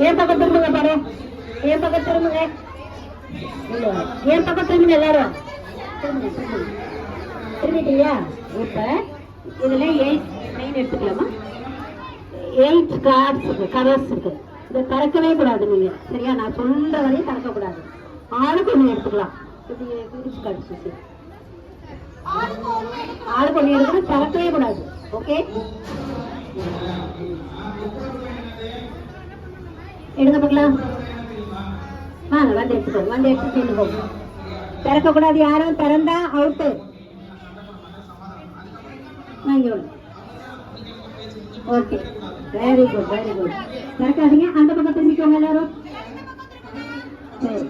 ஏன் பக்கம் திரும்புங்க பாரு, ஏன் பக்கம் திரும்புங்க, ஏன் பக்கம் திரும்புங்க எல்லாரும், திரும்பிட்டீங்களா? இப்ப இதுல 8 லைன் எடுத்துக்கலாமா? 8 கார்ட்ஸ் இருக்கு, கலர்ஸ் இருக்கு. இதை திறக்கவே கூடாது நீங்க, சரியா? நான் சொல்ற வரையும் திறக்க கூடாது. ஆளுக்கு ஒண்ணு எடுத்துக்கலாம். ஆளுக்கு ஒண்ணு எடுக்கணும், திறக்கவே கூடாது. ஓகே, எடுங்க பார்க்கலாம். வாங்க, வந்து எடுத்துக்கோ, வந்து எடுத்துட்டு போங்க. திறக்க கூடாது, யாரும் திறந்தா out. Okay, very good, very good. திறக்காதீங்க, அந்த பக்கம் திரும்பிக்கோங்க எல்லாரும். சரி,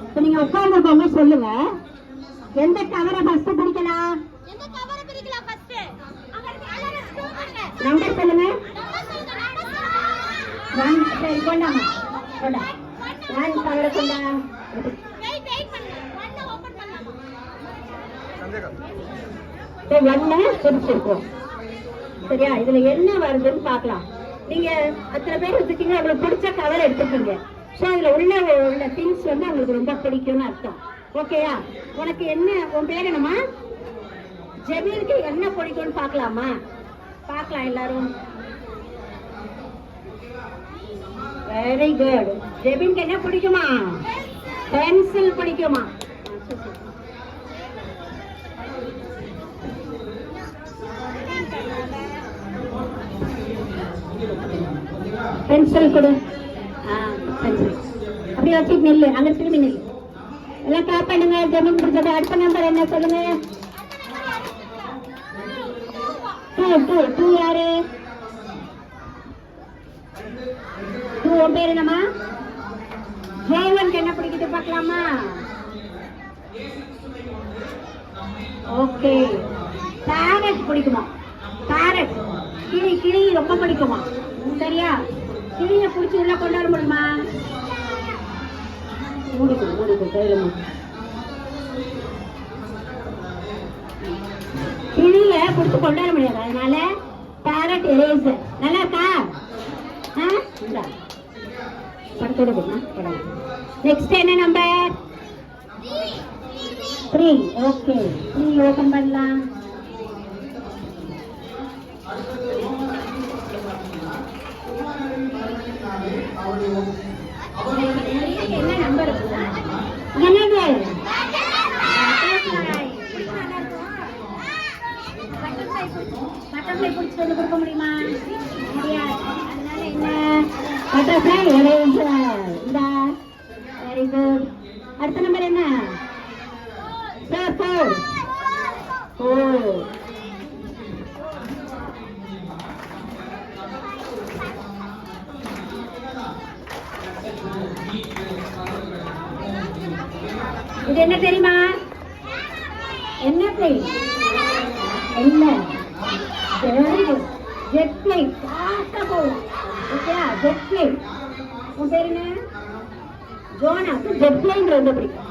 இப்போ நீங்க உட்கார்ந்துருக்கோங்க, சொல்லுங்க எந்த கவரை ஃபர்ஸ்ட் பிடிக்கலாம்? நம்பர் சொல்லுங்க. சரி, கொண்டாமா, கொண்டா. நான் கவரை கொண்டா. ஒன்னு பிடிச்சிருக்கோம், சரியா? இதுல என்ன வருதுன்னு பாக்கலாம். நீங்க அத்தனை பேர் எடுத்துக்கீங்க, உங்களுக்கு பிடிச்ச கவர் எடுத்துக்கீங்க. ஸோ இதுல உள்ள திங்ஸ் வந்து உங்களுக்கு ரொம்ப பிடிக்கும்னு அர்த்தம். ஓகேயா? உனக்கு என்ன, உன் பேர் என்னமா? ஜெமீலுக்கு என்ன பிடிக்கும்னு பாக்கலாமா? பாக்கலாம் எல்லாரும். Very good. ஜெமீலுக்கு என்ன பிடிக்குமா? பென்சில் பிடிக்குமா? பென்சில் கொடு. பென்சில் அப்படி வச்சுட்டு நெல்லு, அங்க திரும்பி நெல்லு. எல்லாம் கிளாப் பண்ணுங்க. ஜெமீன் பிடிச்சது. அடுத்த நம்பர் என்ன சொல்லுங்க? 2 யாரு? 2 உன் பேர் என்னமா? ஜெயவனுக்கு என்ன பிடிக்குது பார்க்கலாமா? ஓகே, பேரட் பிடிக்குமா? பேரட், கிளி, கிளி ரொம்ப பிடிக்குமா? சரியா? கிளிய பிடிச்சி உள்ள கொண்டு வர முடியுமா? கிளிய பிடிச்சி கொண்டு வர முடியாது, அதனால பேரட் எரேசர். நல்லா இருக்கா? படத்தோட நெக்ஸ்ட் என்ன நம்பர்? 3. ஓகே, 3 ஓபன் பண்ணலாம். என்ன நம்பர்? என்னது? பட்டர்ஃப்ளை பிடிச்சி வந்து கொடுக்க முடியுமா? முடியாது. அதனால என்ன? Butterfly eraser. இந்த வெரி குட். அடுத்த நம்பர் என்ன? 4. இது என்ன தெரியுமா? என்ன பிளேன்? என்ன? Jet plane. ஃபாஸ்டா போகும். ஓகேயா? Jet plane. உன் பேர் என்ன? ஜோனா. ஜெட் பிளேன் ரொம்ப பிடிக்கும்.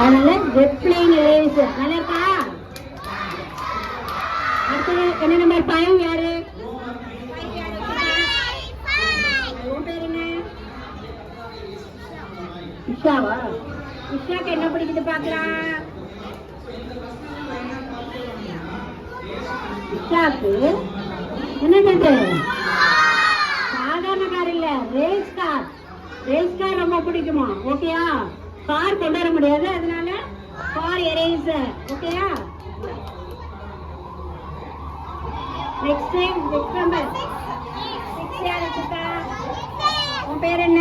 அதனால ஜெட் பிளேன் எரேசர். நல்லா இருக்கா? அடுத்தது என்ன நம்பர்? 5 யாரு? உன் பேர் என்ன? இஷாவா? இஷாக்கு என்ன பிடிக்குது பாக்கலாம். இஷாக்கு என்னது? சாதாரண கார் இல்ல, ரேஸ் கார். ரேஸ் கார் ரொம்ப பிடிக்குமா? ஓகேயா? கார் கொண்டு வர முடியாது, அதனால கார் எரேசர். ஓகேயா? நெக்ஸ்ட் டைம் நெக்ஸ்ட் நம்பர் 6 யாரு இருக்கா? உன் பேர் என்ன?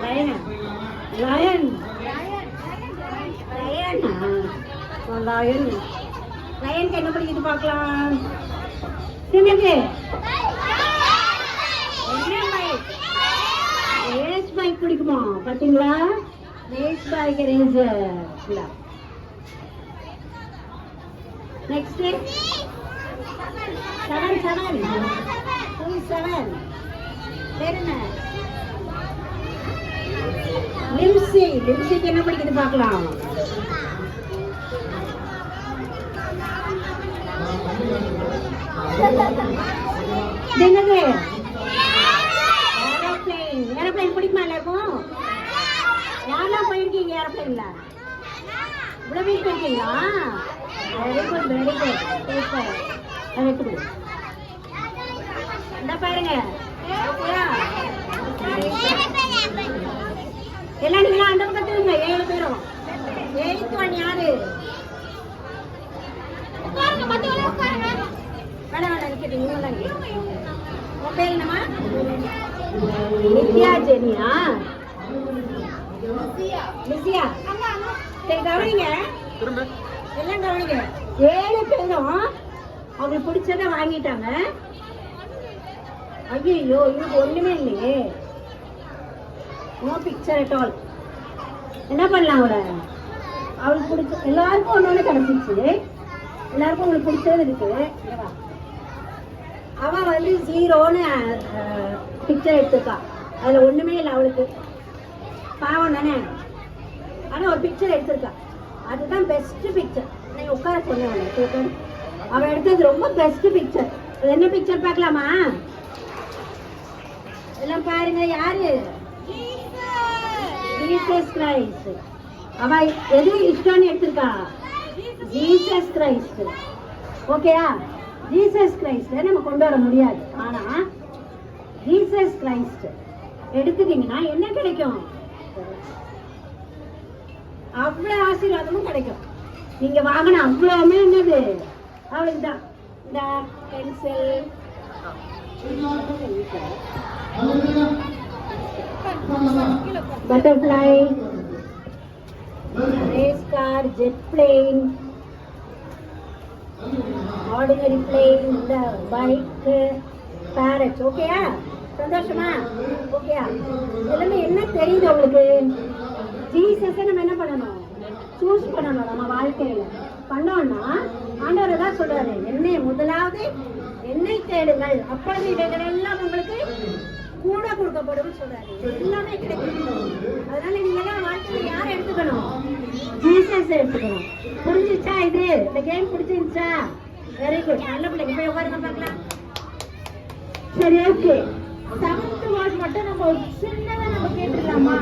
லயன். லயன். லயன். லயன். லயனுக்கு என்ன பிடிக்குது பார்க்கலாம். சின்னது என்ன பைக்? ரேஸ் பைக் பிடிக்குமா? பாத்தீங்களா? Race bike eraser. Next day 7. Who is 7? பேர் என்ன? லிப்ஸிக்கு என்ன பிடிக்குது பார்க்கலாம். என்னது? ஏரோப்ளேன். ஏரோப்ளேன் பிடிக்குமா எல்லாருக்கும்? யாரெல்லாம் போயிருக்கீங்க ஏரோப்ளேன்ல? இவ்வளவு பேர் போயிருக்கீங்களா? Very good very good. Super. எடுத்துக்கோ. இந்த பாருங்க. எல்லாம் நீங்களா அந்த பக்கத்துல இருங்க. 7 பேரும். 8th one யாரு? உட்காருங்க. மத்தவங்க உட்காருங்க. வேணாம் வேணாம் நிக்கட்டும். இவங்க தான் உன் பேர் என்னம்மா? நித்யா ஜெனியா? லிசியா? சரி கவனிங்க. எல்லாம் கவனிங்க. 7 பேரும் அவங்களுக்கு பிடிச்சத வாங்கிட்டாங்க. ஐயோ இவருக்கு ஒண்ணுமே இல்லையே. No picture at all. என்ன பண்ணலாம் அவளை? அவளுக்கு பிடிச்ச எல்லாருக்கும் ஒன்று கிடைச்சிச்சு. எல்லாருக்கும் உங்களுக்கு பிடிச்சது இருக்கு. அவ வந்து 0ன்னு பிக்சர் எடுத்துக்கா. அதுல ஒண்ணுமே இல்லை அவளுக்கு. பாவம் தானே. ஆனா ஒரு பிக்சர் எடுத்திருக்கா. அதுதான் பெஸ்ட் பிக்சர். நீங்க உட்கார சொன்னேன். அவ எடுத்தது ரொம்ப பெஸ்ட் பிக்சர். என்ன பிக்சர் பார்க்கலாமா? எல்லாம் பாருங்க. யாரு? Jesus Christ. அவ எது இஷ்டம்னு எடுத்திருக்கா? Jesus Christ. ஓகேயா? ஜீசஸ் கிரைஸ்ட் நம்ம கொண்டு வர முடியாது. ஆனா ஜீசஸ் கிரைஸ்ட் எடுத்துட்டீங்கன்னா என்ன கிடைக்கும்? அவ்வளவு ஆசீர்வாதமும் கிடைக்கும். நீங்க வாங்கின அவ்வளவுமே என்னது அவளுக்கு தான். இந்த pencil, butterfly, race car, jet plane, ordinary plane, இந்த பைக், பேரட். ஓகேயா? சந்தோஷமா? ஓகேயா? எல்லாமே என்ன தெரியுது உங்களுக்கு? ஜீசஸை நம்ம என்ன பண்ணணும்? சூஸ் பண்ணணும். நம்ம வாழ்க்கையில பண்ணோம்னா ஆண்டவர் தான் சொல்றாரு, என்னை முதலாவது என்னை தேடுங்கள், அப்பொழுது இவைகள் எல்லாம் உங்களுக்கு கூட கொடுக்கப்படும் சொல்றாரு. எல்லாமே கிடைக்கும். அதனால நீங்க எல்லாம் வாழ்க்கையில யாரை எடுத்துக்கணும்? ஜீசஸ் எடுத்துக்கணும். புரிஞ்சிச்சா? இது இந்த கேம் பிடிச்சிருச்சா? Very good. நல்ல பிள்ளைங்க போய் உட்காருங்க பார்க்கலாம். சரி ஓகே. 7th word மட்டும் நம்ம சின்னதா நம்ம கேட்டுக்கலாமா?